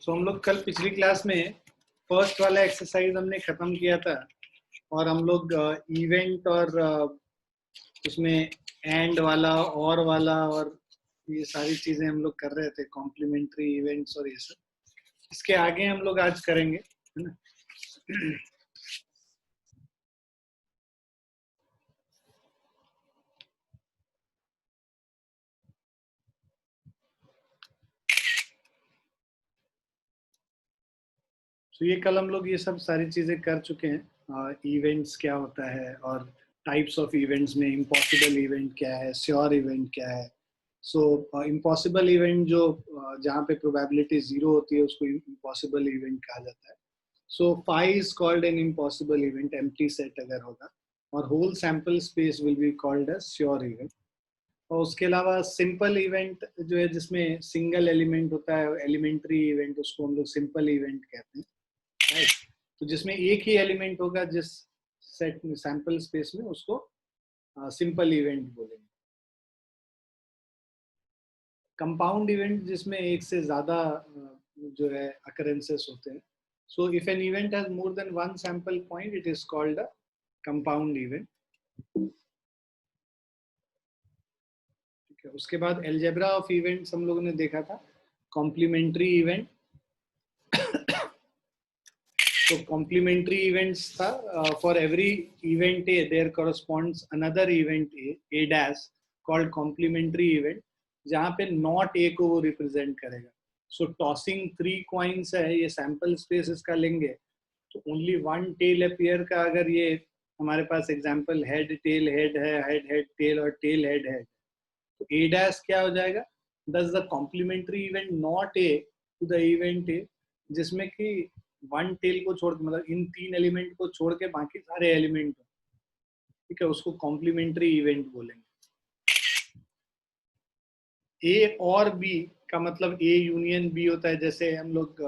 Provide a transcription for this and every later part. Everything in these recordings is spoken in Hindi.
सो हम लोग कल पिछली क्लास में फर्स्ट वाला एक्सरसाइज हमने खत्म किया था और हम लोग इवेंट और उसमें एंड वाला और ये सारी चीजें हम लोग कर रहे थे, कॉम्प्लीमेंट्री इवेंट्स और ये सब। इसके आगे हम लोग आज करेंगे, है ना। तो ये कल हम लोग ये सब सारी चीजें कर चुके हैं। इवेंट्स क्या होता है और टाइप्स ऑफ इवेंट्स में इम्पॉसिबल इवेंट क्या है, श्योर इवेंट क्या है। सो इम्पॉसिबल इवेंट जो जहाँ पे प्रोबेबिलिटी जीरो होती है उसको इम्पॉसिबल इवेंट कहा जाता है। So phi is called an impossible event, empty set अगर होगा, और whole sample space will be called as sure event. और उसके अलावा सिंपल इवेंट जो है जिसमें सिंगल एलिमेंट होता है, एलिमेंट्री इवेंट, उसको हम लोग सिंपल इवेंट कहते हैं, राइट। तो जिसमें एक ही एलिमेंट होगा जिस सेट में, सैंपल स्पेस में, उसको सिंपल इवेंट बोलेंगे। कंपाउंड इवेंट जिसमें एक से ज्यादा जो है अकरेंसेस होते हैं। So if an event has more than one sample point it is called a compound event. ठीक है, उसके बाद एल्जेब्रा ऑफ इवेंट्स हम लोगों ने देखा था, कॉम्प्लीमेंट्री इवेंट। तो कॉम्प्लीमेंट्री इवेंट्स था, for every event A there corresponds another event A dash called complementary event, जहाँ पे नॉट ए को वो रिप्रेजेंट करेगा। सो टॉसिंग 3 कॉइन्स है, ये सैंपल स्पेस इसका लेंगे तो ओनली वन टेल अपीयर का, अगर ये हमारे पास एग्जांपल हेड टेल हेड है, हेड हेड टेल और टेल हेड है, तो ए डैश क्या हो जाएगा, this the complementary event not A to the event A, जिसमें कि वन टेल को छोड़, मतलब इन 3 एलिमेंट को छोड़ के बाकी सारे एलिमेंट, ठीक है, उसको कॉम्प्लीमेंट्री इवेंट बोलेंगे। ए और बी का मतलब ए यूनियन बी होता है, जैसे हम लोग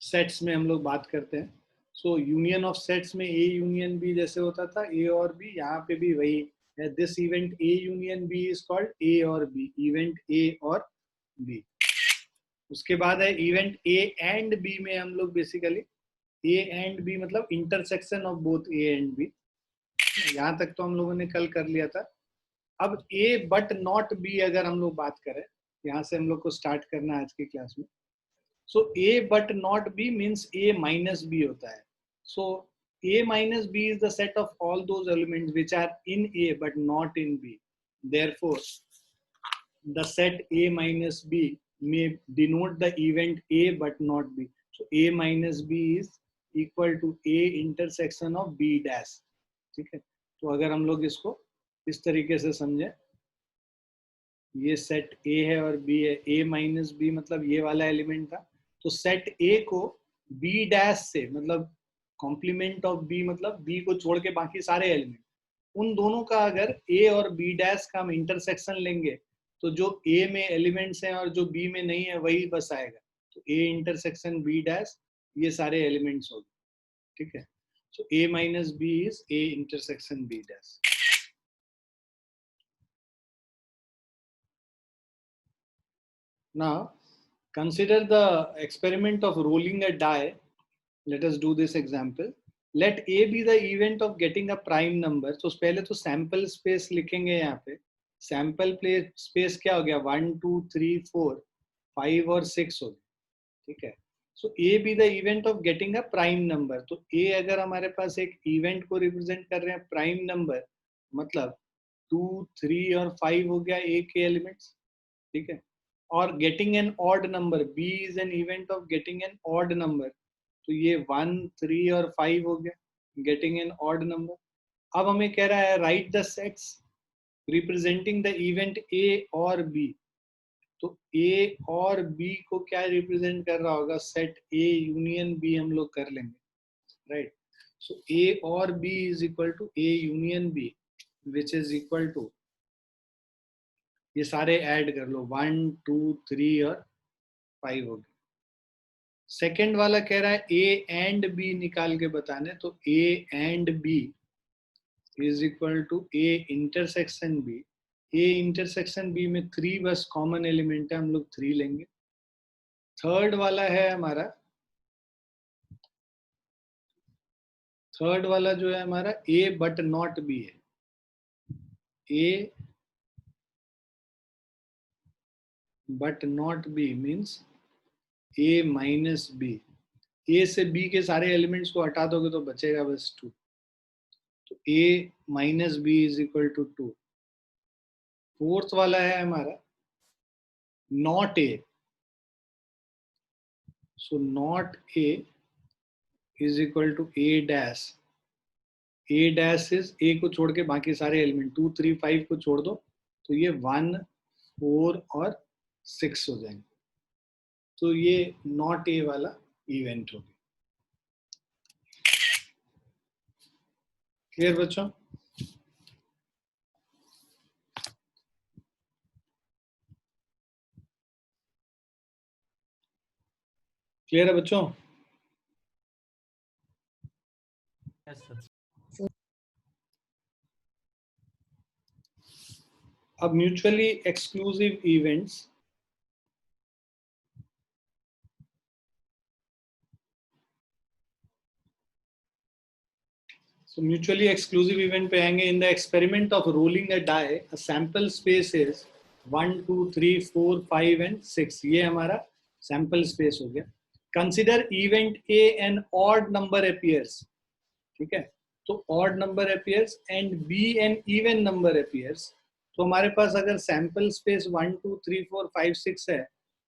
सेट्स में हम लोग बात करते हैं। सो यूनियन ऑफ सेट्स में ए यूनियन बी जैसे होता था, ए और बी, यहाँ पे भी वही है। This event A union B is called A और बी, इवेंट ए और बी। उसके बाद है इवेंट ए एंड बी में हम लोग बेसिकली, ए एंड बी मतलब intersection of both A and B. यहाँ तक तो हम लोगों ने कल कर लिया था। अब ए बट नॉट बी अगर हम लोग बात करें, यहाँ से हम लोग को स्टार्ट करना है आज की क्लास में। So A but not B means A minus B होता है। So A minus B is the set of all those elements which are in A but not in B. Therefore the set A minus B may denote the event A but not B. So A minus B is equal to A intersection of B dash. ठीक है, तो अगर हम लोग इसको इस तरीके से समझे, ये सेट A है और B है, A माइनस B मतलब ये वाला एलिमेंट था, तो सेट A को B डैश से, मतलब कॉम्प्लीमेंट ऑफ B मतलब B को छोड़ के बाकी सारे एलिमेंट, उन दोनों का अगर A और B डैश का हम इंटरसेक्शन लेंगे तो जो A में एलिमेंट्स हैं और जो B में नहीं है वही बस आएगा। तो A इंटरसेक्शन B डैश ये सारे एलिमेंट्स हो गए। ठीक है, सो A minus B is A intersection B dash. Now consider the experiment of rolling a die. Let us do this example. Let A be the event of getting a prime number. तो पहले तो सैंपल स्पेस लिखेंगे यहाँ पे। सैंपल स्पेस क्या हो गया, 1 2 3 4 5 और 6 हो गया। ठीक है, so A B the event of getting a prime number. तो ए अगर हमारे पास एक इवेंट को रिप्रेजेंट कर रहे हैं प्राइम नंबर, मतलब 2 3 और 5 हो गया ए के एलिमेंट्स। ठीक है, और getting an odd number, B is an event of getting an odd number, तो ये 1 3 और 5 हो गया गेटिंग एन ऑड नंबर। अब हमें कह रहा है right the sets representing the event ए और बी। तो ए और बी को क्या रिप्रेजेंट कर रहा होगा, सेट ए यूनियन बी हम लोग कर लेंगे, राइट। सो ए और B is equal to A union B which is equal to, ये सारे ऐड कर लो, 1 2 3 और 5 हो गए। सेकेंड वाला कह रहा है ए एंड बी निकाल के बताने, तो A and B is equal to A intersection B. A intersection B में 3 बस कॉमन एलिमेंट है, हम लोग 3 लेंगे। थर्ड वाला है हमारा, थर्ड वाला जो है हमारा A बट नॉट B है. A but not B means A minus B. A से B के सारे एलिमेंट्स को हटा दोगे तो बचेगा बस 2. तो A minus B is equal to 2. Fourth वाला है हमारा not A. So not A is equal to A dash. A dash is A को छोड़ के बाकी सारे एलिमेंट 2, 3, 5 को छोड़ दो तो ये 1, 4 और 6 हो जाएंगे. तो ये नॉट A वाला इवेंट हो गया. क्लियर बच्चों? क्लियर है बच्चों? Yes, sir. अब mutually exclusive events, so mutually exclusive event पे आएंगे. In the experiment of rolling a die, a sample space is 1, 2, 3, 4, 5 and 6. ये हमारा sample space हो गया. Consider event A an odd number appears. ठीक है, तो odd number appears and B an even number appears. तो हमारे पास अगर sample space 1, 2, 3, 4, 5, 6 है,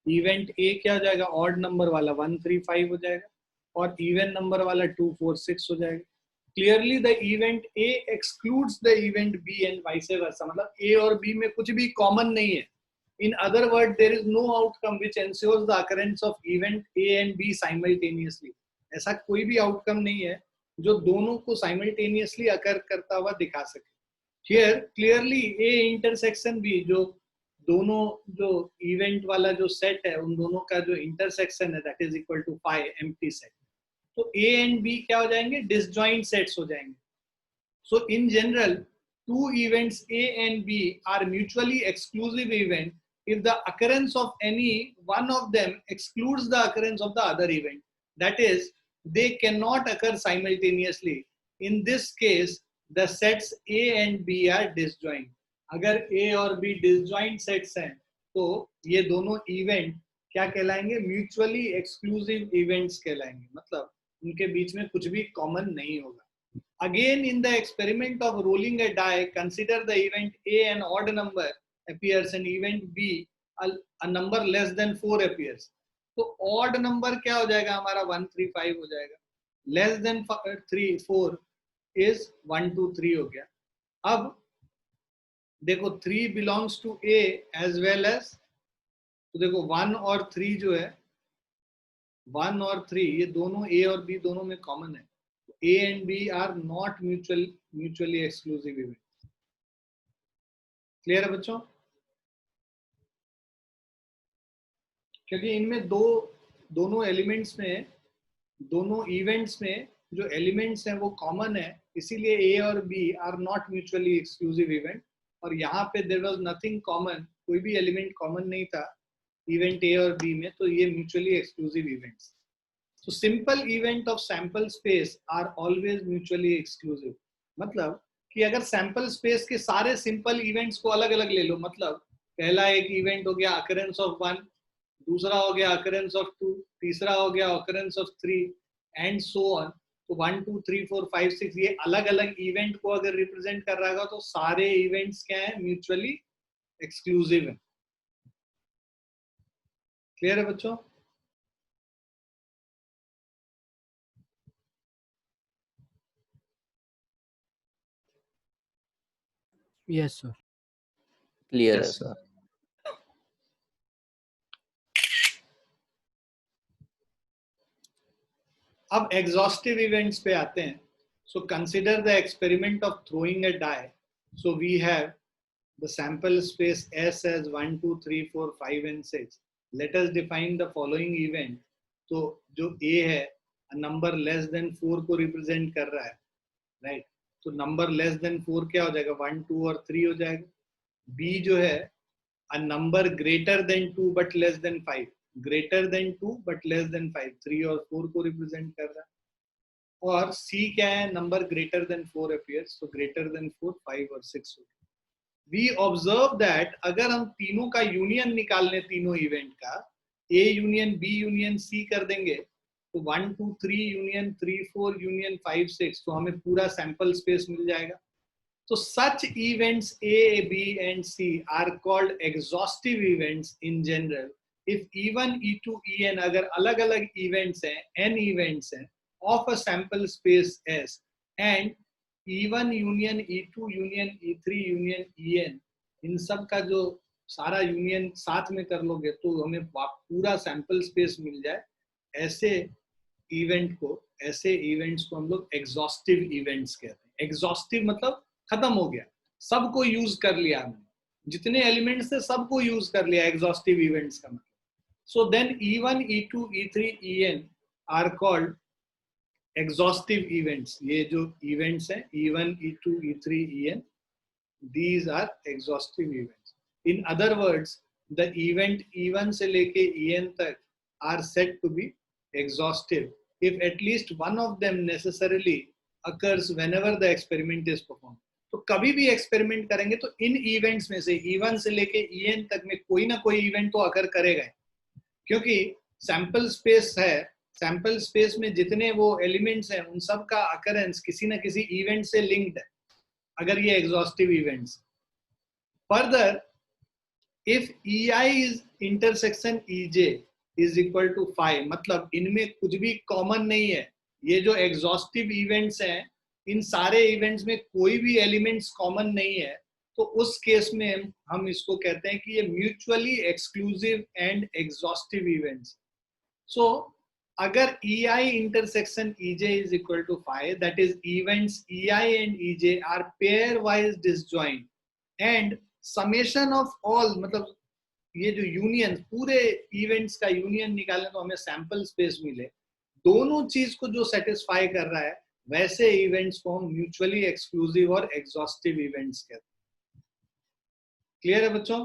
event A क्या हो जाएगा? odd number वाला 1, 3, 5 हो जाएगा और even number वाला 2, 4, 6 हो जाएगा. Clearly the event A excludes the event B and vice versa. मतलब A और B में कुछ भी common नहीं है. In other words, there is no outcome which ensures the occurrence of event A and B simultaneously. ऐसा कोई भी outcome नहीं है जो दोनों को simultaneously occur करता हुआ दिखा सके. Here clearly A intersection B, जो दोनों जो event वाला जो set है उन दोनों का जो intersection है that is equal to phi empty set. तो A and B क्या हो जाएंगे? डिसजॉइंट सेट्स हो जाएंगे. So in general two events A and B are mutually exclusive event if the occurrence of any one of them excludes the occurrence of the other event. That is, they cannot occur simultaneously. In this case, the sets A and B are disjoint. अगर A और B disjoint sets हैं तो ये दोनों इवेंट क्या कहलाएंगे? म्यूचुअली एक्सक्लूसिव इवेंट्स कहलाएंगे. मतलब उनके बीच में कुछ भी कॉमन नहीं होगा. Again, in the experiment of rolling a die, consider the event A an odd number appears and event B a number less than 4 appears. तो odd number क्या हो जाएगा हमारा? 1, 3, 5 हो जाएगा. Less than 3, 4 is 1, 2, 3 हो गया. अब देखो 3 belongs to A as well as, तो देखो 1 और 3 जो है 1 और 3 ये दोनों A और B दोनों में कॉमन है. A and B are not mutually exclusive events. Clear है बच्चों? क्योंकि इनमें दोनों एलिमेंट्स में, दोनों इवेंट्स में जो एलिमेंट्स हैं वो कॉमन है, इसीलिए A और B आर नॉट म्यूचुअली एक्सक्लूसिव इवेंट. और यहाँ पे देयर वाज नथिंग कॉमन, कोई भी एलिमेंट कॉमन नहीं था इवेंट A और B में, तो ये mutually exclusive events. So simple event of sample space are always mutually exclusive. मतलब कि अगर sample space के सारे simple events को अलग अलग ले लो, मतलब पहला एक event हो गया occurrence of 1, दूसरा हो गया occurrence of 2, तीसरा हो गया occurrence of 3 and so on. तो 1, 2, 3, 4, 5, 6 ये अलग अलग event को अगर represent कर रहा होगा तो सारे events क्या है? Mutually exclusive है. Clear है बच्चों? Yes, sir. क्लियर है Yes, सर. अब एग्जॉस्टिव इवेंट्स पे आते हैं. So consider the experiment of throwing a die. So we have the sample space S as 1, 2, 3, 4, 5 and 6. Let us define the following event. तो जो A है नंबर लेस देन 4 को रिप्रेजेंट कर रहा है, राइट? तो नंबर लेस देन 4 क्या हो जाएगा? 1, 2 और 3 हो जाएगा. B जो है uh number greater then 2 but less than 5. Greater than 2 but less than 5, 3 और 4 को रिप्रेजेंट कर रहा है। और C क्या है, नंबर ग्रेटर देन 4 अपीयर्स, तो ग्रेटर देन 4 5 और 6 हो। वी ऑब्जर्व दैट अगर हम तीनों का यूनियन निकाल लें, तीनों इवेंट का, A union B union C कर देंगे, तो 1 2 3 यूनियन 3 4 यूनियन 5 6, तो हमें पूरा सैंपल स्पेस मिल जाएगा। So such events A, B, and C are called exhaustive events in general. If E1, E2, En अगर अलग अलग events हैं, n events हैं of a sample space S, and E1 union E2 union E3 union En, इन सब का जो सारा यूनियन साथ में कर लोगे तो हमें पूरा सैंपल स्पेस मिल जाए, ऐसे इवेंट्स को हम लोग एग्जॉस्टिव इवेंट्स कहते हैं। एग्जॉस्टिव मतलब खत्म हो गया, सबको यूज कर लिया हमने, जितने एलिमेंट्स थे सबको यूज कर लिया, एग्जॉस्टिव इवेंट्स का मतलब। So then E1, E2, E3, En are called exhaustive events. ये जो इवेंट्स हैं E1, E2, E3, En, these are exhaustive events. In other words, the event E1 से लेके En तक are said to be exhaustive if at least one of them necessarily occurs whenever the experiment is performed. तो कभी भी एक्सपेरिमेंट करेंगे तो इन इवेंट्स में से E1 से लेके En तक में कोई ना कोई इवेंट तो अकर करेगा, क्योंकि सैंपल स्पेस है, सैंपल स्पेस में जितने वो एलिमेंट्स हैं उन सब का अकरेंस किसी ना किसी इवेंट से लिंक्ड है, अगर ये exhaustive events. Further, if EI is intersection EJ is equal to 5, मतलब इनमें कुछ भी कॉमन नहीं है, ये जो एग्जॉस्टिव इवेंट्स हैं इन सारे इवेंट्स में कोई भी एलिमेंट्स कॉमन नहीं है, तो उस केस में हम इसको कहते हैं कि ये mutually exclusive and exhaustive events. So अगर EI intersection EJ is equal to 5, that is events EI and EJ are pairwise disjoint, and summation of all, मतलब ये जो यूनियन, पूरे इवेंट्स का यूनियन निकालें तो हमें सैंपल स्पेस मिले, दोनों चीज को जो सेटिस्फाई कर रहा है वैसे इवेंट्स को हम म्यूचुअली एक्सक्लूसिव और एग्जॉस्टिव इवेंट्स कहते हैं। क्लियर है बच्चों?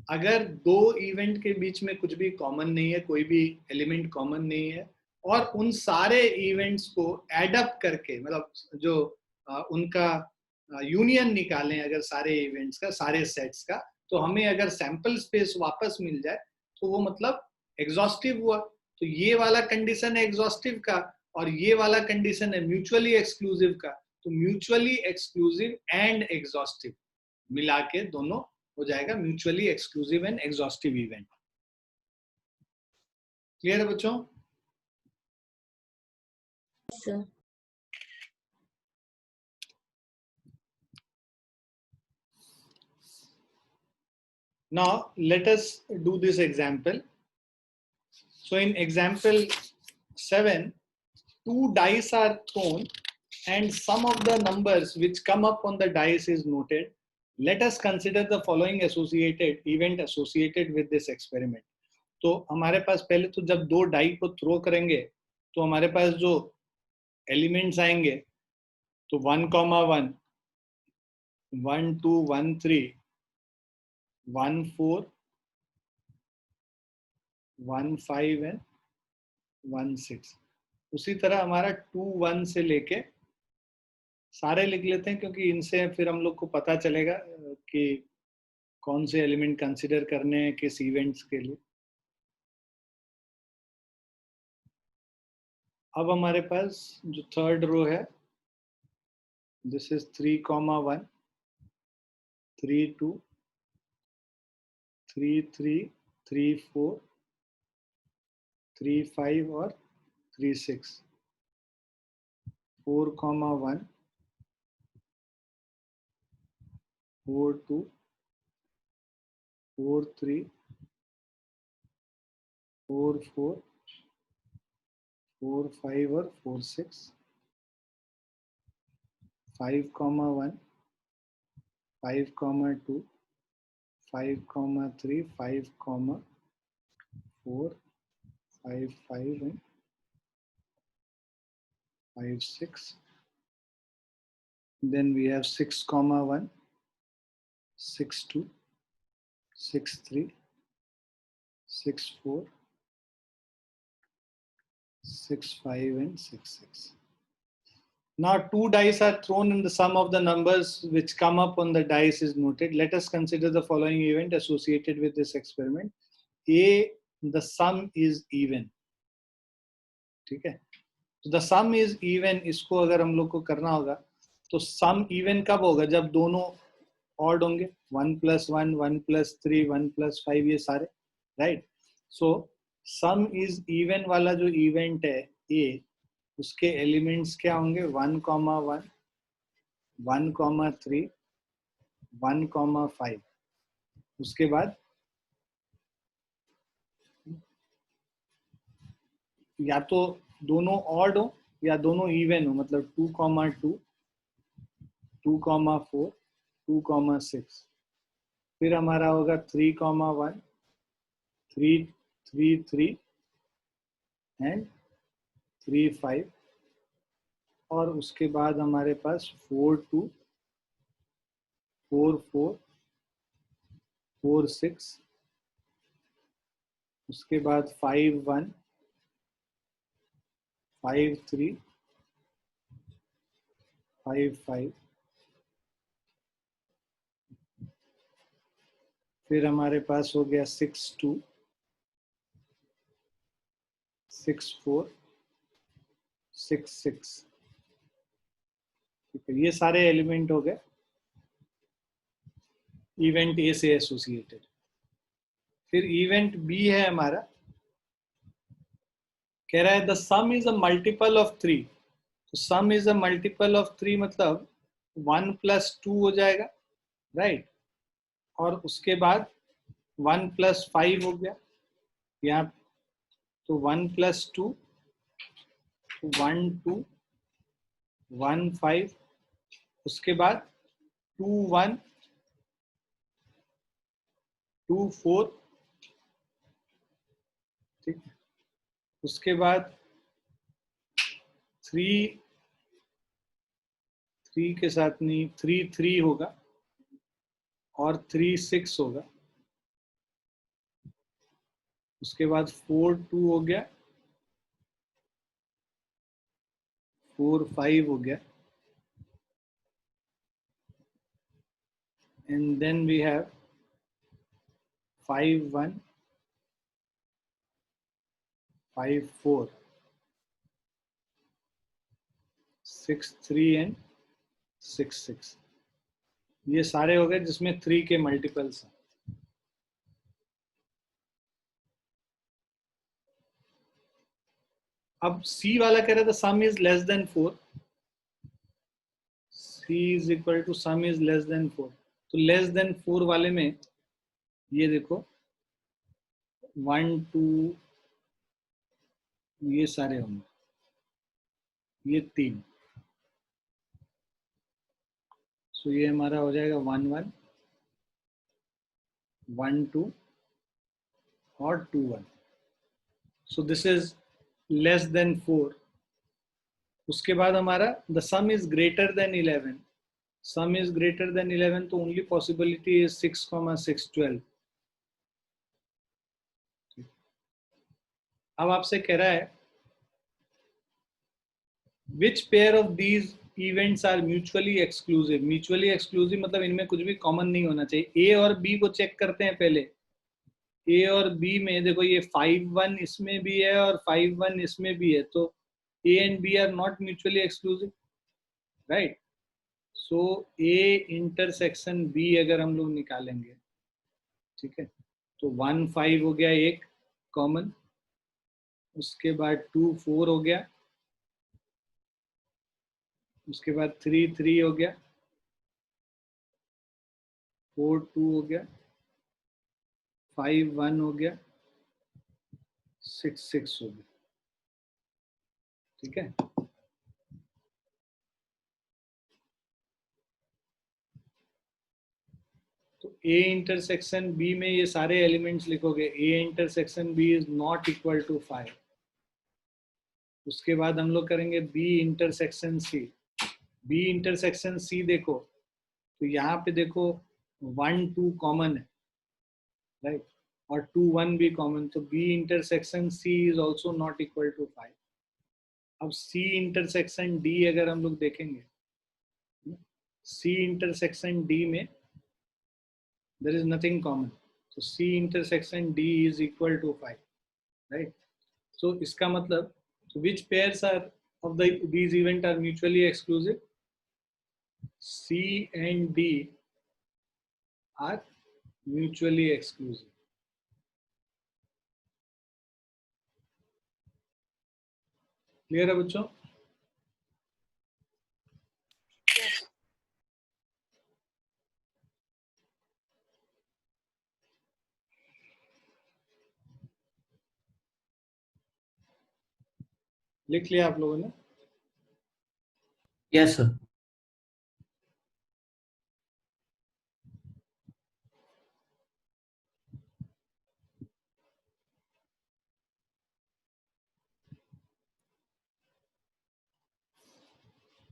अगर दो इवेंट के बीच में कुछ भी कॉमन नहीं है, कोई भी एलिमेंट कॉमन नहीं है, और उन सारे इवेंट्स को एडअप करके, मतलब जो उनका यूनियन निकालें अगर सारे इवेंट्स का, सारे सेट्स का, तो हमें अगर सैंपल स्पेस वापस मिल जाए तो वो मतलब एग्जॉस्टिव हुआ। तो ये वाला कंडीशन है एग्जॉस्टिव का और ये वाला कंडीशन है म्यूचुअली एक्सक्लूसिव का, तो म्यूचुअली एक्सक्लूसिव एंड एग्जॉस्टिव मिला के दोनों हो जाएगा mutually exclusive and exhaustive event. Clear है बच्चों? Sir. Now let us do this example. So in example 7, two dice are thrown and sum of the numbers which come up on the dice is noted. Let us consider the following associated event associated with this experiment. तो हमारे पास पहले तो जब दो डाई को थ्रो करेंगे तो हमारे पास जो एलिमेंट्स आएंगे तो 1, 1, 1, 2, 1, 3, 1, 4, 1, 5 एंड 1, 6। उसी तरह हमारा 2, 1 से लेके सारे लिख लेते हैं, क्योंकि इनसे फिर हम लोग को पता चलेगा कि कौन से एलिमेंट कंसिडर करने हैं किस इवेंट्स के लिए। अब हमारे पास जो थर्ड रो है, दिस इज 3, 1, 3, 2, 3, 3, 3, 4, 3, 5 और 3, 6, 4, 1, 4, 2, 4, 3, 4, 4, 4, 5 और 4, 6, 5, 1, 5, 2, 5, 3, 5, 4, 5, 5 and 5, 6. Then we have 6, 1, 6, 2, 6, 3, 6 4 6 5 and 6 6. Now 2 dice are thrown and the sum of the numbers which come up on the dice is noted. Let us consider the following event associated with this experiment. A, the sum is even. ठीक है, तो the sum is even, इसको अगर हम लोग को करना होगा तो sum even कब होगा? जब दोनों odd होंगे, 1 plus 1, 1 plus 3, 1 plus 5, ये सारे, right? So sum is even वाला जो event है A, उसके एलिमेंट्स क्या होंगे? 1, 1, 1, 3, 1, 5. उसके बाद या तो दोनों ऑड हो या दोनों इवन हो, मतलब 2, 2, 2, 4, 2, 6. फिर हमारा होगा 3, 1, 3, 3, 3 एंड 3, 5. और उसके बाद हमारे पास 4, 2, 4, 4, 4, 6. उसके बाद 5, 1, 5, 3, 5, 5. फिर हमारे पास हो गया 6, 2, 6, 4, 6, 6. ये सारे एलिमेंट हो गए इवेंट ए से एसोसिएटेड. फिर इवेंट बी है हमारा, कह रहा है the some is a multiple of 3. तो सम इज अ मल्टीपल ऑफ 3 मतलब 1 plus 2 हो जाएगा, राइट? और उसके बाद 1 plus 5 हो गया यहाँ, तो 1 plus 2, 1, 2, 1, 5. उसके बाद 2, 1, 2, 4. ठीक, उसके बाद 3 के साथ नहीं, 3, 3 होगा और 3, 6 होगा. उसके बाद 4, 2 हो गया, 4, 5 हो गया. And then we have 5, 1, 5, 4, 6, 3 and 6, 6. ये सारे हो गए जिसमें 3 के मल्टीपल्स हैं. अब C वाला कह रहा था sum is less than 4. C is equal to sum is less than 4. तो लेस देन 4 वाले में ये देखो 1, 2, ये सारे होंगे, ये 3. सो ये हमारा हो जाएगा 1, 1, 1, 2 और 2, 1. So this is less than 4. उसके बाद हमारा the some is greater than 11. Some is greater than 11, तो ओनली पॉसिबिलिटी इज 6, 6, 12. अब आपसे कह रहा है which pair of these events are mutually exclusive. Mutually exclusive मतलब इनमें कुछ भी कॉमन नहीं होना चाहिए. ए और बी को चेक करते हैं पहले. ए और बी में देखो ये 5, 1 इसमें भी है और 5, 1 इसमें भी है, तो A and B are not mutually exclusive, right? So A intersection B अगर हम लोग निकालेंगे, ठीक है, तो 1, 5 हो गया एक कॉमन. उसके बाद 2, 4 हो गया. उसके बाद 3, 3 हो गया. 4, 2 हो गया. 5, 1 हो गया. 6, 6 हो गया. ठीक है, तो A इंटरसेक्शन B में ये सारे एलिमेंट्स लिखोगे. A intersection B is not equal to 5. उसके बाद हम लोग करेंगे B intersection C. B intersection C देखो तो यहाँ पे देखो 1, 2 कॉमन है, राइट? और 2 1 भी कॉमन, तो B intersection C is also not equal to 5. अब C इंटरसेक्शन D अगर हम लोग देखेंगे, C इंटरसेक्शन D में there is nothing common, so C intersection D is equal to 5, right? So इसका मतलब, so which pairs are of these event are mutually exclusive? C and D are mutually exclusive. Clear है बच्चों? लिख लिया आप लोगों ने? Yes, sir.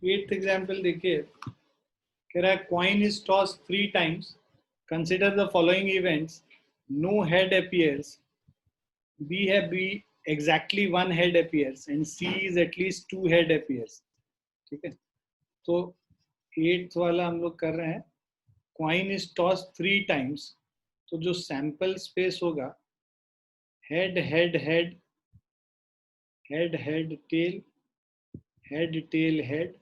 एट्थ एग्जाम्पल देखिए, कह रहा है coin is toss 3 times, consider the following events, no head appears, B है, B exactly 1 head appears and C is at least 2 head appears. ठीक है, तो 8th वाला हम लोग कर रहे हैं, कॉइन इज टॉस 3 times, तो जो सैंपल स्पेस होगा, head head head head head tail head tail head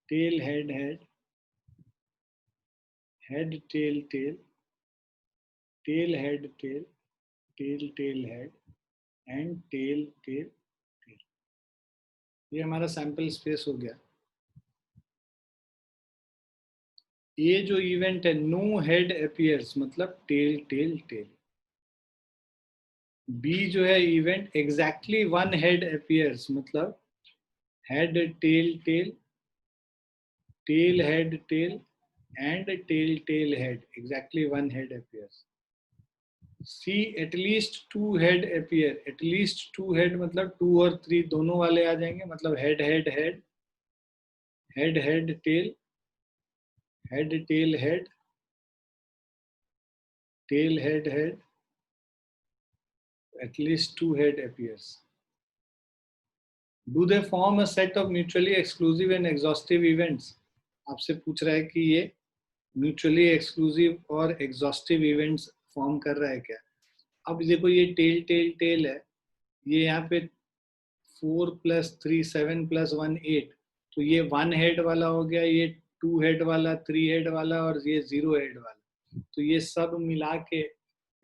tail head head head tail tail tail head tail tail tail head and tail tail tail. ये हमारा सैंपल स्पेस हो गया. ये जो इवेंट है, नो हेड अपीयर्स, मतलब टेल टेल टेल. बी जो है इवेंट, एग्जैक्टली 1 हेड अपीयर्स, मतलब head tail tail tail head tail and tail tail head, exactly 1 head appears. C at least 2 head appear, at least 2 head मतलब 2 और 3 दोनों वाले आ जाएंगे, मतलब head head head head head tail head tail head tail head head, at least 2 head appears. Do they form a set of mutually exclusive and exhaustive events? आपसे पूछ रहा है कि ये म्यूचुअली एक्सक्लूसिव और एग्जॉस्टिव इवेंट्स फॉर्म कर रहा है क्या. अब देखो ये टेल टेल टेल है, ये यहाँ पे 4 + 3 7 + 1 8, तो ये 1 हेड वाला हो गया, ये 2 हेड वाला, 3 हेड वाला और ये 0 हेड वाला, तो ये सब मिला के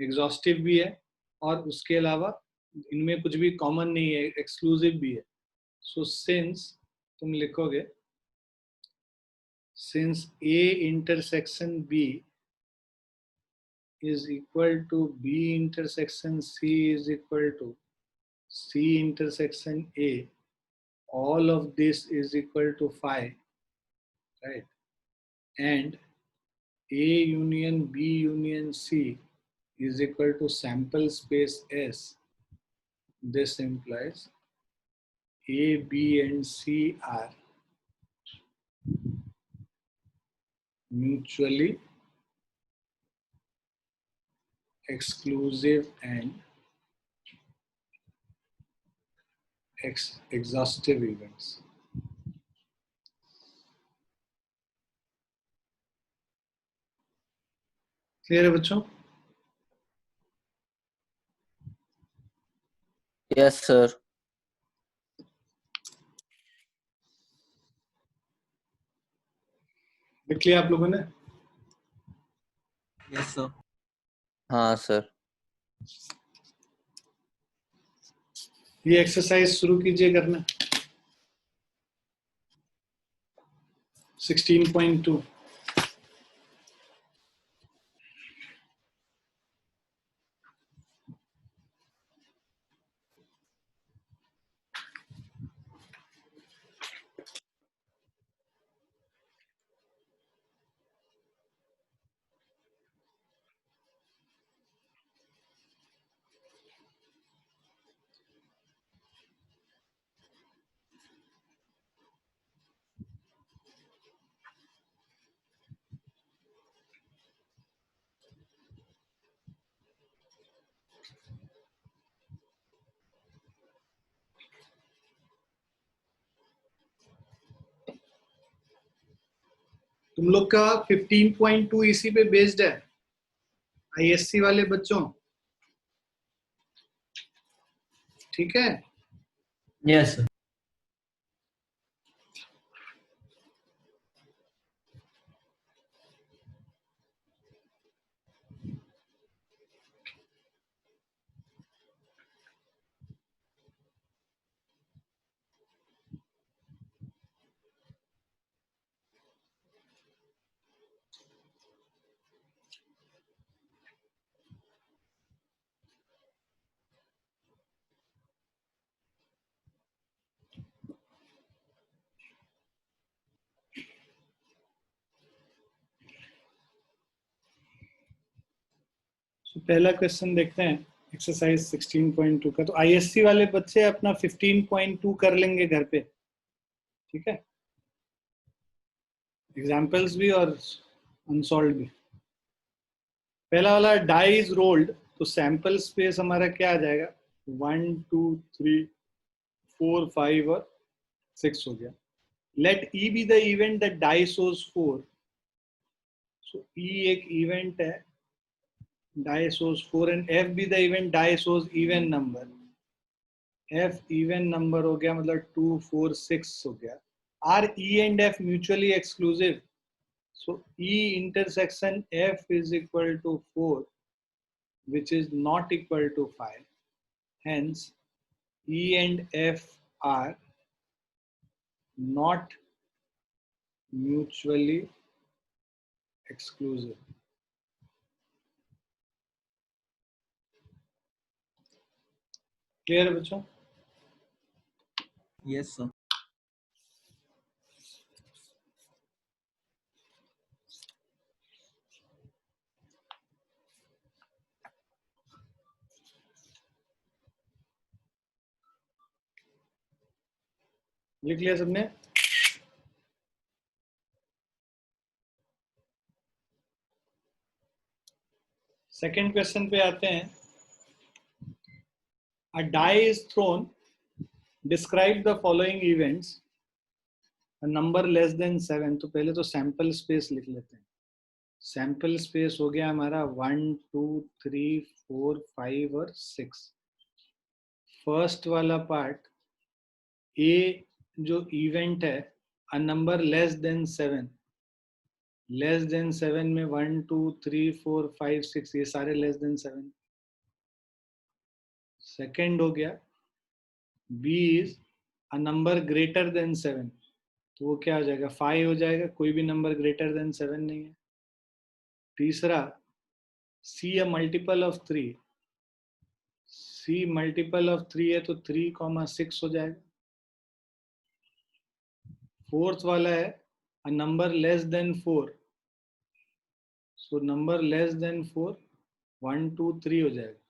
एग्जॉस्टिव भी है और उसके अलावा इनमें कुछ भी कॉमन नहीं है, एक्सक्लूसिव भी है. सो सिंस तुम लिखोगे, since A intersection B is equal to B intersection C is equal to C intersection A, all of this is equal to 5, right? And A union B union C is equal to sample space S. This implies A, B and C are mutually exclusive and exhaustive events. Clear है बच्चों? Yes, sir. लिख लिया आप लोगों ने? Yes, sir. हाँ सर. ये एक्सरसाइज शुरू कीजिए करना. 16.2. तुम लोग का 15.2 इसी पे बेस्ड है, आईएससी वाले बच्चों, ठीक है। Yes, sir. तो पहला क्वेश्चन देखते हैं एक्सरसाइज 16.2 का। तो आईएससी वाले बच्चे अपना 15.2 कर लेंगे घर पे, ठीक है। एग्जाम्पल्स भी और अनसॉल्व भी। पहला वाला डाई इज रोल्ड, तो सैंपल स्पेस हमारा क्या आ जाएगा, 1 2 3 4 5 और 6 हो गया। Let E be the event that die shows 4। So E एक इवेंट है, die shows 4, and f be the event die shows even number। f even number हो गया, मतलब 2 4 6 हो गया। are e and f mutually exclusive? So e intersection f is equal to 4, which is not equal to 5, hence e and f are not mutually exclusive। Clear है बच्चों? Yes, sir. लिख लिया सबने? सेकेंड क्वेश्चन पे आते हैं। A die is thrown, describe the following events, a number less than 7। तो पहले तो सैंपल स्पेस लिख लेते हैं। सैंपल स्पेस हो गया हमारा 1 2 3 4 5 और 6। फर्स्ट वाला पार्ट ए जो इवेंट है, uh number less then 7। Less than 7 में 1 2 3 4 5 6 ये सारे लेस देन 7। सेकेंड हो गया B is a number greater than 7। तो वो क्या हो जाएगा, 5 हो जाएगा, कोई भी नंबर ग्रेटर देन 7 नहीं है। तीसरा C uh multiple of 3। C multiple of 3 है तो 3,6 हो जाएगा। फोर्थ वाला है uh number less than 4। So number less than 4 1 2 3 हो जाएगा।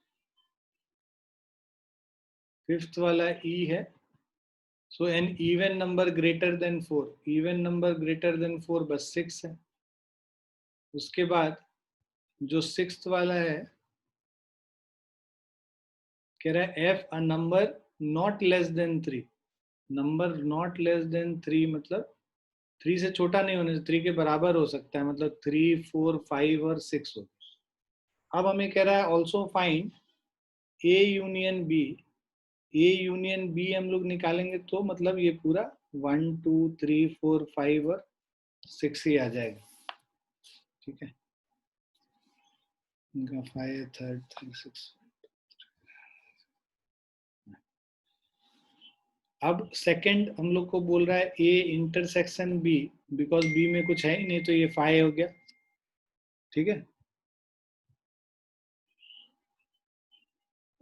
फिफ्थ वाला ई है, so an even number greater than 4। Even number greater than 4 बस 6 है। उसके बाद जो सिक्स्थ वाला है, कह रहा है F a number not less than 3। Number not less than 3 मतलब 3 से छोटा नहीं होने से 3 के बराबर हो सकता है, मतलब 3 4 5 और 6 हो। अब हमें कह रहा है also find A union B. A union B हम लोग निकालेंगे तो मतलब ये पूरा 1 2 3 4 5 और 6 ही आ जाएगा, ठीक है। इनका 5 3 3 6। अब सेकंड हम लोग को बोल रहा है A intersection B, because B में कुछ है ही नहीं तो ये 5 हो गया, ठीक है।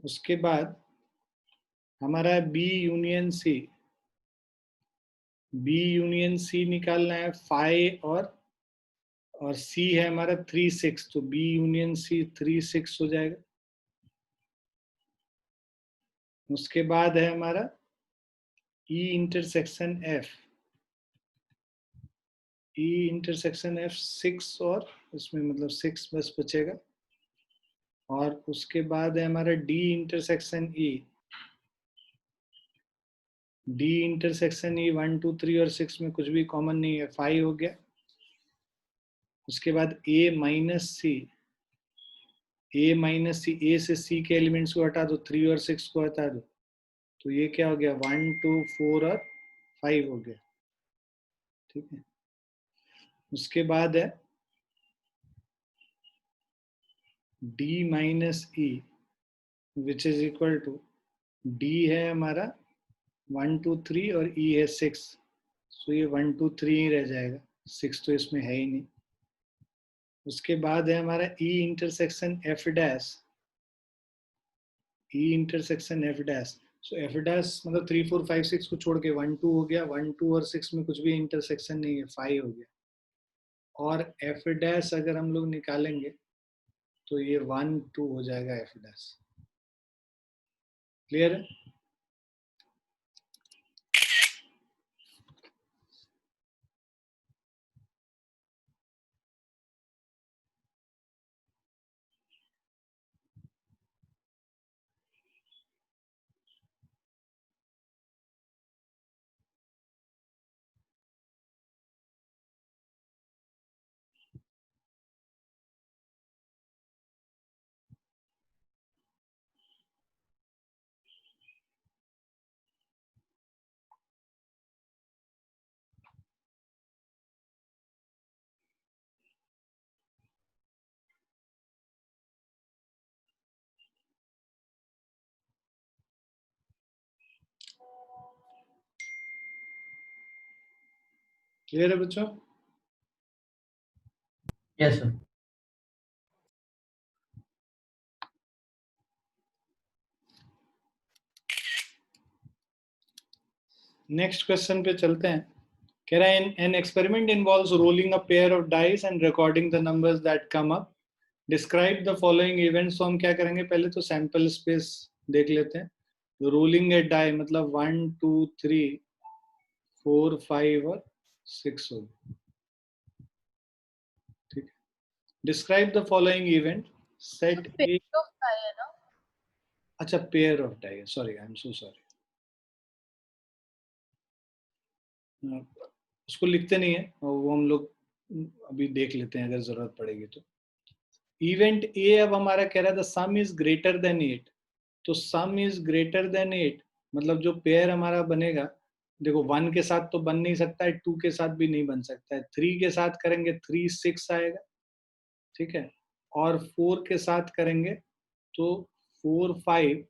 उसके बाद हमारा है B union C. B union C निकालना है, 5 और सी है हमारा 3 6, तो बी यूनियन सी 3 6 हो जाएगा। उसके बाद है हमारा E intersection F. E intersection F 6 और उसमें मतलब 6 बस बचेगा। और उसके बाद है हमारा D intersection E. D intersection E 1 2 3 और 6 में कुछ भी कॉमन नहीं है, 5 हो गया। उसके बाद a माइनस सी, ए से सी के एलिमेंट्स को हटा दो, 3 और 6 को हटा दो, तो ये क्या हो गया, 1 2 4 और 5 हो गया। ठीक है, उसके बाद है d minus E which is equal to, d है हमारा 1 2 3 और e है 6, सो ये 1 2 3 ही रह जाएगा, 6 तो इसमें है ही नहीं। उसके बाद है हमारा e intersection f dash, e intersection f dash, so f dash मतलब 3 4 5 6 को छोड़ के 1 2 हो गया, 1 2 और 6 में कुछ भी इंटरसेक्शन नहीं है, 5 हो गया। और f डैश अगर हम लोग निकालेंगे तो ये 1 2 हो जाएगा f डैश। क्लियर है? क्लियर है बच्चों? Yes, sir. नेक्स्ट क्वेश्चन पे चलते हैं। कह रहा है an experiment involves rolling a pair of dice and recording the numbers that come up, describe the following events. तो हम क्या करेंगे, पहले तो सैंपल स्पेस देख लेते हैं। रोलिंग ए डाई मतलब 1 2 3 4 5 और 6 हो गया। ठीक है, describe the following event, set A, अच्छा pair of die, sorry I am so sorry, उसको लिखते नहीं है, वो हम लोग अभी देख लेते हैं अगर जरूरत पड़ेगी तो। इवेंट ए अब हमारा कह रहा है the some is greater than 8, तो सम इज ग्रेटर देन 8 मतलब जो पेयर हमारा बनेगा, देखो 1 के साथ तो बन नहीं सकता है, 2 के साथ भी नहीं बन सकता है, 3 के साथ करेंगे 3 6 आएगा। ठीक है, और 4 के साथ करेंगे तो 4 5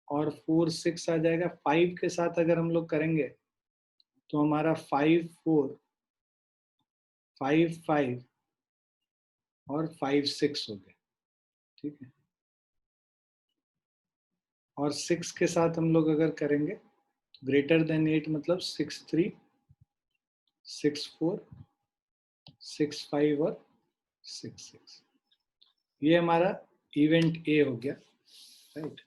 और 4 6 आ जाएगा। 5 के साथ अगर हम लोग करेंगे तो हमारा 5 4 5 5 और 5 6 हो गए। ठीक है, और 6 के साथ हम लोग अगर करेंगे ग्रेटर देन 8 मतलब 6 3 6 4 6 5 और 6 6, ये हमारा इवेंट ए हो गया। राइट,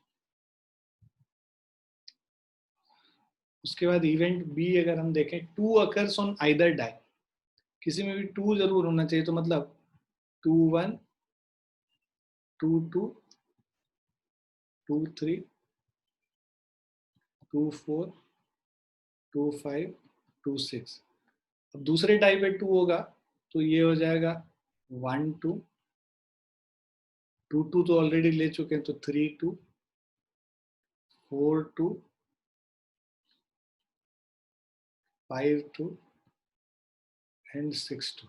उसके बाद इवेंट बी अगर हम देखें, 2 अकर्स ऑन आइदर डाई, किसी में भी 2 जरूर होना चाहिए, तो मतलब 2 1 2 2 2 3 2 4 2 5 2 6। अब दूसरे डाई पे 2 होगा तो ये हो जाएगा 1 2 2 2 तो ऑलरेडी ले चुके हैं, तो 3 2 4 2 5 2 एंड 6 2।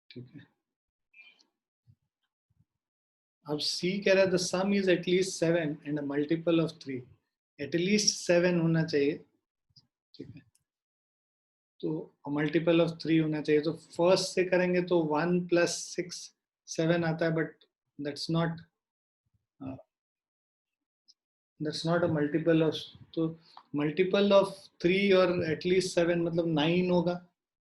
ठीक है, अब सी कह रहा है the some is at least 7 and a multiple of 3, at least 7 होना चाहिए। ठीक है, तो मल्टीपल ऑफ 3 होना चाहिए, तो फर्स्ट से करेंगे तो 1 प्लस 6 7 आता है, but that's not a multiple of, तो मल्टीपल ऑफ 3 और एटलीस्ट 7 मतलब 9 होगा।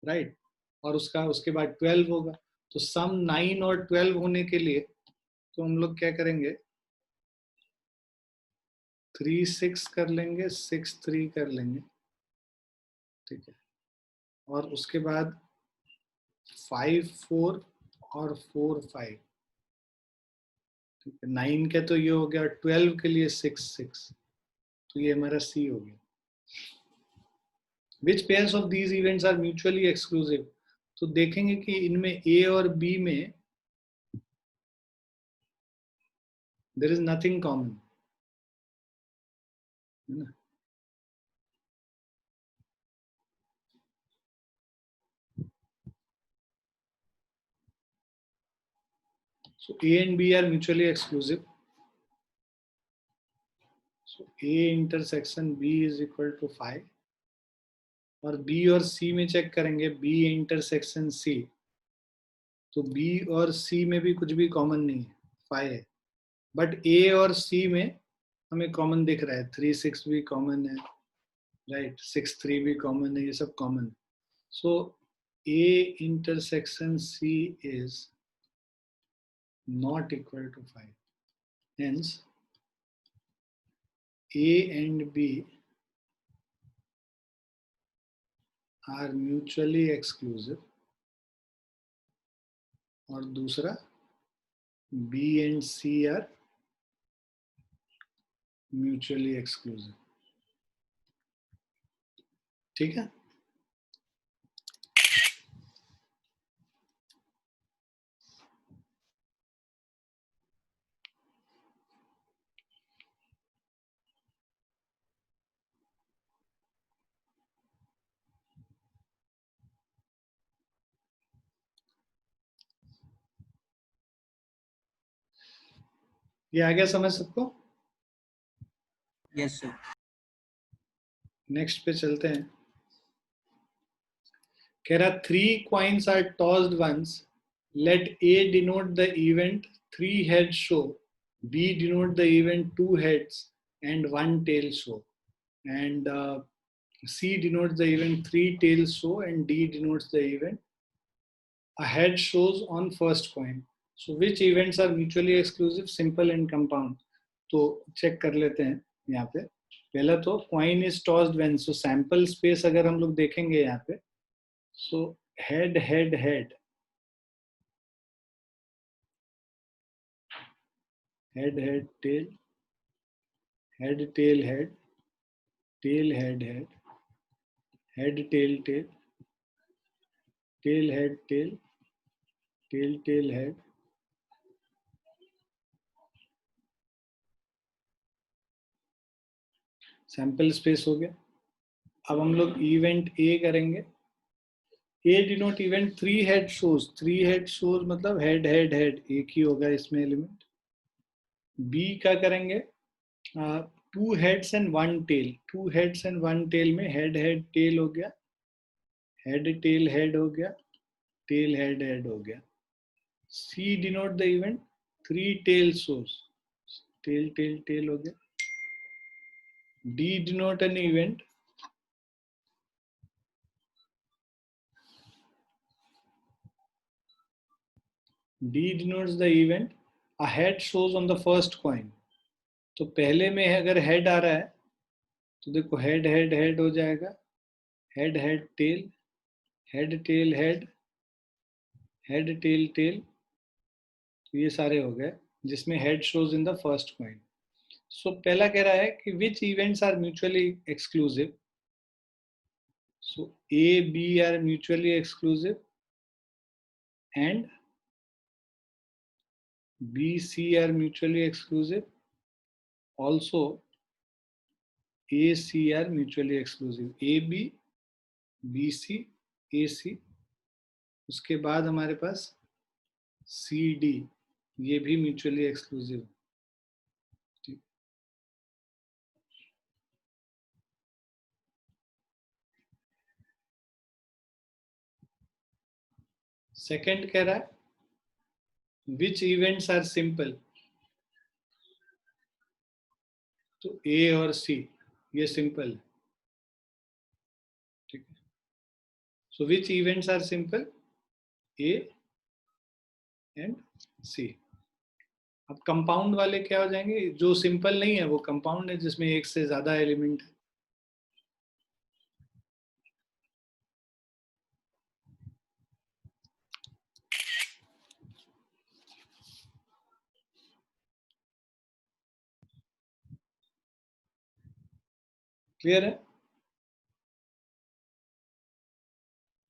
राइट, और उसका उसके बाद 12 होगा, तो सम 9 और 12 होने के लिए तो हम लोग क्या करेंगे, 3 6 कर लेंगे, 6 3 कर लेंगे। ठीक है, और उसके बाद 5 4 और 4 5। ठीक है, 9 के तो ये हो गया, 12 के लिए 6 6, तो ये हमारा सी हो गया। Which pairs of these events are mutually exclusive? तो देखेंगे कि इनमें ए और बी में देयर इज नथिंग कॉमन, है ना? So A and B are mutually exclusive. So A intersection B is equal to phi. और B और C में चेक करेंगे, B इंटरसेक्शन C, तो B और C में भी कुछ भी कॉमन नहीं है, phi है. बट A और C में हमें कॉमन दिख रहा है, 3 6 भी कॉमन है, राइट, 6 3 भी कॉमन है, ये सब कॉमन है. सो A intersection C is not equal to phi. Hence, A and B are mutually exclusive. और दूसरा B and C are mutually exclusive. ठीक है? ये आ गया समझ सबको? Yes, sir. नेक्स्ट पे चलते हैं. कह रहा 3 coins are tossed once. Let A denote the event 3 heads show, B denote the event 2 heads and 1 tail show, and C denotes the event 3 tails show, and D denotes the event a head shows on first coin. So which events are mutually exclusive, simple and compound? तो चेक कर लेते हैं यहाँ पे. पहला तो coin is tossed when, so sample space अगर हम लोग देखेंगे यहाँ पे, so head head head, head head tail, head tail head, tail head head, head tail tail, tail head tail, tail tail head. Sample space हो गया. अब हम लोग इवेंट ए करेंगे. A denote event 3 head shows, 3 head shows मतलब हेड हेड हेड एक ही होगा इसमें एलिमेंट. बी का करेंगे 2 heads and 1 tail, 2 heads and 1 tail में हेड हेड टेल हो गया, हेड टेल हेड हो गया, टेल हेड हेड हो गया. C denote the event 3 tail shows, tail tail tail हो गया. D denote an event D denotes the event a head shows on the first coin. तो पहले में अगर हेड आ रहा है तो देखो हेड हेड हेड हो जाएगा, head head tail, head tail head, head tail tail, तो ये सारे हो गए जिसमें head shows in the first coin. So पहला कह रहा है कि which events are mutually exclusive. So A B are mutually exclusive and B C are mutually exclusive. Also A C are mutually exclusive. A B B C A C. उसके बाद हमारे पास C D, ये भी म्यूचुअली एक्सक्लूसिव. सेकंड कह रहा है विच इवेंट्स आर सिंपल. तो A और C ये सिंपल है, ठीक है. So which events are simple, A and C. अब कंपाउंड वाले क्या हो जाएंगे, जो सिंपल नहीं है वो कंपाउंड है जिसमें एक से ज्यादा एलिमेंट है. क्लियर है?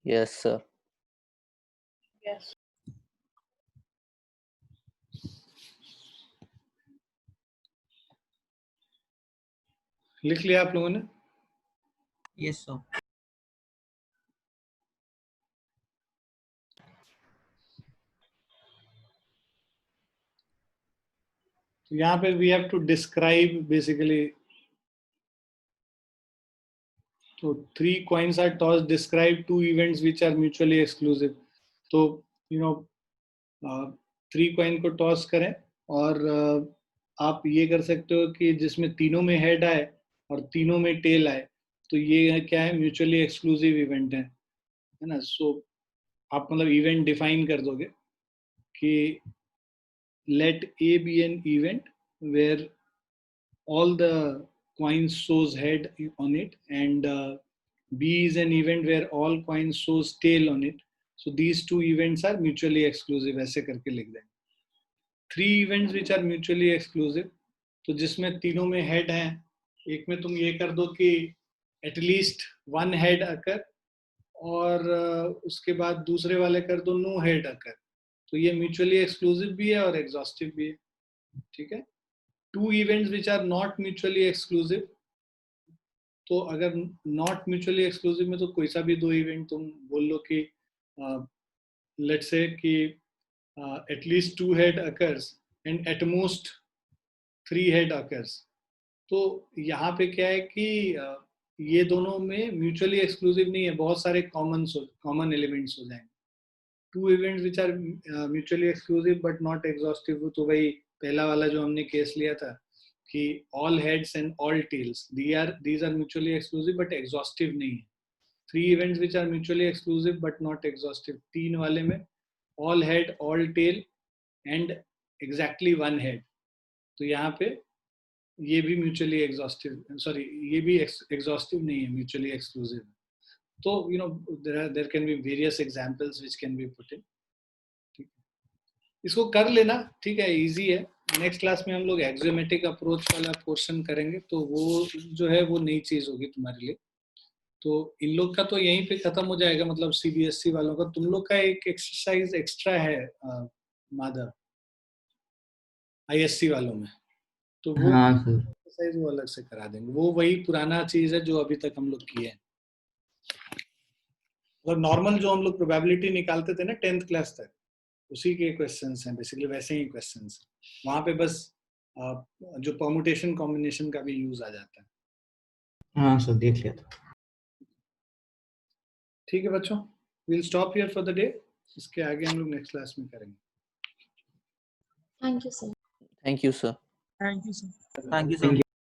Yes, sir. Yes. लिख लिया आप लोगों ने? Yes, sir. तो यहाँ पे we have to describe basically. तो 3 coins are tossed, describe 2 events which are mutually exclusive. तो you know 3 coin को टॉस करें और आप ये कर सकते हो कि जिसमें तीनों में हेड आए और तीनों में टेल आए, तो ये क्या है, म्यूचुअली एक्सक्लूसिव इवेंट है ना. सो आप मतलब इवेंट डिफाइन कर दोगे कि let A be an event where all the coins shows head on it, and B is an event where all coins shows tail on it. So these 2 events are mutually exclusive. ऐसे करके लिख देंगे. 3 events which are mutually exclusive, तो जिसमें तीनों में हेड हैं, एक में तुम ये कर दो कि एटलीस्ट 1 हेड अकर, और उसके बाद दूसरे वाले कर दो नो हेड अकर. तो ये म्यूचुअली एक्सक्लूसिव भी है और एग्जॉस्टिव भी है. ठीक है. 2 events which are not mutually exclusive, तो अगर नॉट म्यूचुअली एक्सक्लूसिव में तो कोई सा भी 2 इवेंट तुम बोल लो कि लेट्स से कि at least 2 head occurs and at most 3 head occurs. तो यहाँ पे क्या है कि ये दोनों में म्यूचुअली एक्सक्लूसिव नहीं है, बहुत सारे कॉमन एलिमेंट्स हो जाएंगे. 2 events which are mutually exclusive but not exhaustive, तो वही पहला वाला जो हमने केस लिया था कि all heads and all tails, these are mutually exclusive but exhaustive नहीं है. 3 events which are mutually exclusive but not exhaustive, 3 वाले में all head, all tail and exactly 1 head. तो यहाँ पे ये भी mutually exhaustive, sorry, ये भी exhaustive नहीं है, mutually exclusive. तो you know there can be various examples which can be put in. इसको कर लेना, ठीक है, इजी है. नेक्स्ट क्लास में हम लोग एक्सियोमेटिक अप्रोच वाला पोर्शन करेंगे, तो वो जो है वो नई चीज होगी तुम्हारे लिए. तो इन लोग का तो यहीं पे खत्म हो जाएगा, मतलब सीबीएसई वालों का. तुम लोग का एक एक्सरसाइज एक्स्ट्रा है माधव, आईएससी वालों में, तो वो हाँ सर. एक्सरसाइज वो अलग से करा देंगे. वो वही पुराना चीज है जो अभी तक हम लोग किए हैं. और नॉर्मल जो हम लोग प्रोबेबिलिटी निकालते थे ना 10th क्लास तक, उसी के क्वेश्चंस हैं बेसिकली, वैसे ही क्वेश्चंस. वहां पे बस जो परमुटेशन कॉम्बिनेशन का भी यूज आ जाता है. हाँ सर, देख लिया था. ठीक है बच्चों, we'll stop here for the day. इसके आगे हम लोग नेक्स्ट क्लास में करेंगे. Thank you, sir. Thank you, sir. Thank you, sir. Thank you, sir.